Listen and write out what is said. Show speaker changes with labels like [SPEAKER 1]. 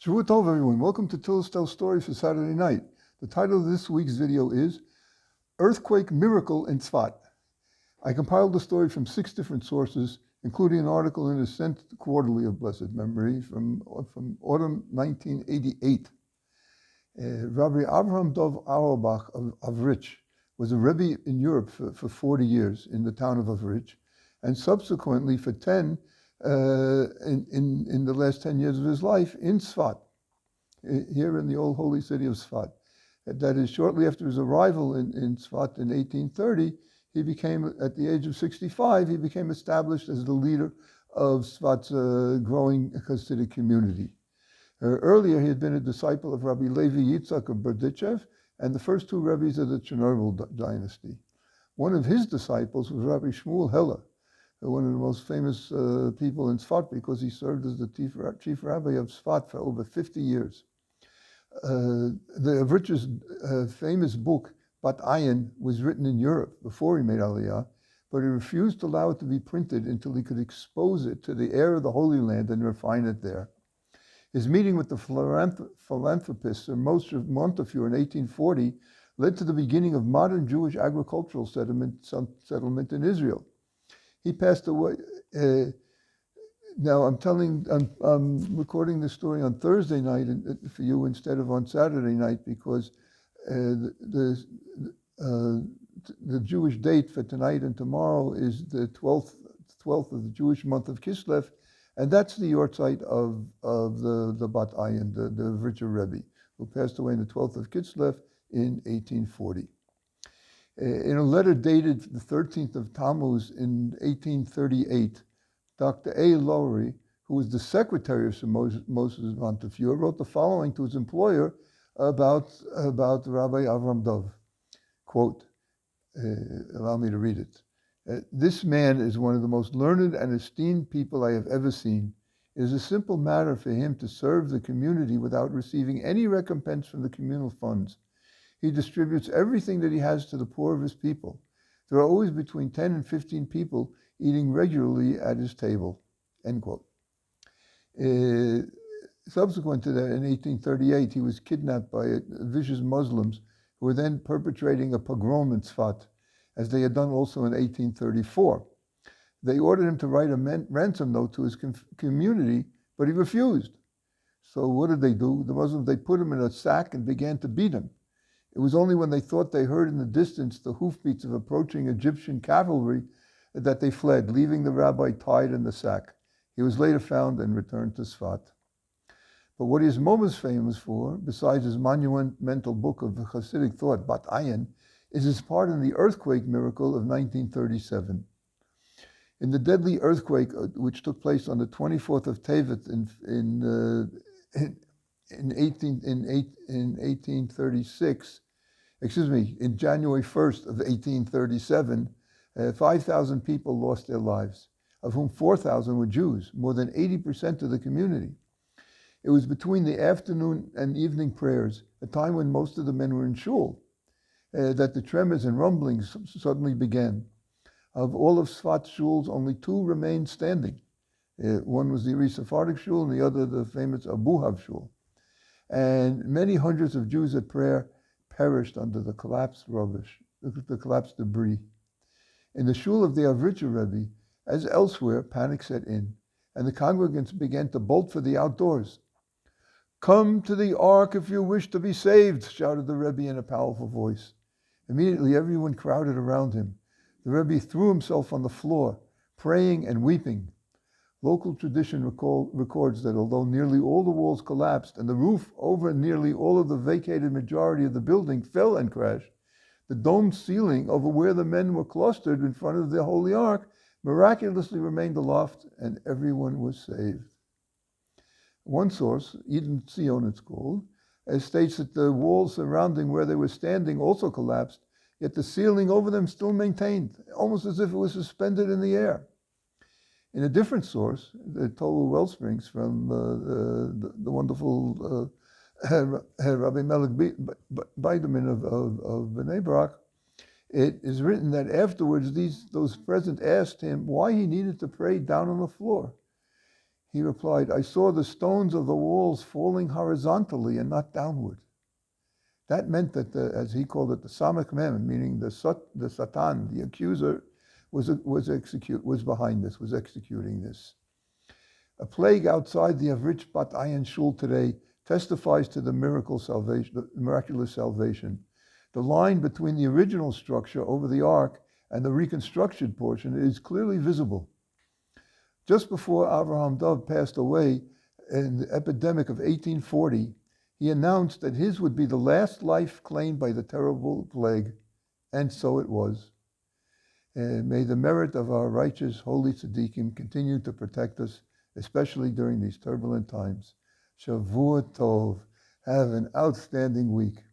[SPEAKER 1] Shavua Tov, everyone. Welcome to Tillis Tells Story for Saturday night. The title of this week's video is Earthquake Miracle in Tzfat. I compiled the story from 6 different sources, including an article in the Cent Quarterly of Blessed Memory from autumn 1988. Rabbi Avraham Dov Auerbach of Avrich was a Rebbe in Europe for 40 years in the town of Avrich, and subsequently for 10 in the last 10 years of his life in Tzfat, here in the old holy city of Tzfat. That is, shortly after his arrival in Tzfat in 1830, he became, at the age of 65, he became established as the leader of Tzfat's growing Hasidic community. Earlier, he had been a disciple of Rabbi Levi Yitzhak of Berdichev and the first 2 rabbis of the Chernobyl dynasty. One of his disciples was Rabbi Shmuel Heller, one of the most famous people in Tzfat because he served as the chief rabbi of Tzfat for over 50 years. The Avrich's famous book, Bat Ayin, was written in Europe before he made Aliyah, but he refused to allow it to be printed until he could expose it to the air of the Holy Land and refine it there. His meeting with the philanthropist Sir Moshe Montefiore in 1840 led to the beginning of modern Jewish agricultural settlement in Israel. He passed away. Now I'm recording this story on Thursday night for you instead of on Saturday night because the Jewish date for tonight and tomorrow is the 12th of the Jewish month of Kislev, and that's the yortzeit of the Bat Ayin, the Avricha Rebbe, who passed away on the 12th of Kislev in 1840. In a letter dated the 13th of Tammuz in 1838, Dr. A. Lowry, who was the secretary of Sir Moses Montefiore, wrote the following to his employer about Rabbi Avram Dov. Quote, allow me to read it. This man is one of the most learned and esteemed people I have ever seen. It is a simple matter for him to serve the community without receiving any recompense from the communal funds. He distributes everything that he has to the poor of his people. There are always between 10 and 15 people eating regularly at his table, end quote. Subsequent to that, in 1838, he was kidnapped by vicious Muslims who were then perpetrating a pogrom in Tzfat, as they had done also in 1834. They ordered him to write a ransom note to his community, but he refused. So what did they do? The Muslims, they put him in a sack and began to beat him. It was only when they thought they heard in the distance the hoofbeats of approaching Egyptian cavalry that they fled, leaving the rabbi tied in the sack. He was later found and returned to Tzfat. But what he is most famous for, besides his monumental book of Hasidic thought, Bat Ayin, is his part in the earthquake miracle of 1937. In the deadly earthquake which took place on the 24th of Tevet in January 1st of 1837, 5,000 people lost their lives, of whom 4,000 were Jews, more than 80% of the community. It was between the afternoon and evening prayers, a time when most of the men were in shul, that the tremors and rumblings suddenly began. Of all of Tzfat's shuls, only 2 remained standing. One was the Sephardic shul, and the other the famous Abuhav shul. And many hundreds of Jews at prayer perished under the collapsed rubbish, the collapsed debris. In the shul of the Avricha Rebbe, as elsewhere, panic set in, and the congregants began to bolt for the outdoors. "Come to the Ark if you wish to be saved," shouted the Rebbe in a powerful voice. Immediately everyone crowded around him. The Rebbe threw himself on the floor, praying and weeping. Local tradition records that although nearly all the walls collapsed and the roof over nearly all of the vacated majority of the building fell and crashed, the domed ceiling over where the men were clustered in front of the Holy Ark miraculously remained aloft and everyone was saved. One source, Eden Zion it's called, states that the walls surrounding where they were standing also collapsed, yet the ceiling over them still maintained, almost as if it was suspended in the air. In a different source, the Torah wellsprings from the wonderful Rabbi Melech Biderman of Bnei Brak, it is written that afterwards those present asked him why he needed to pray down on the floor. He replied, "I saw the stones of the walls falling horizontally and not downward." That meant that, as he called it, the Samech Mem, meaning the Satan, the accuser, was behind this, was executing this. A plague outside the Avrich Bat Ayin Shul today testifies to the miraculous salvation. The line between the original structure over the Ark and the reconstructed portion is clearly visible. Just before Avraham Dov passed away in the epidemic of 1840, he announced that his would be the last life claimed by the terrible plague, and so it was. And may the merit of our righteous, holy tzaddikim continue to protect us, especially during these turbulent times. Shavua Tov. Have an outstanding week.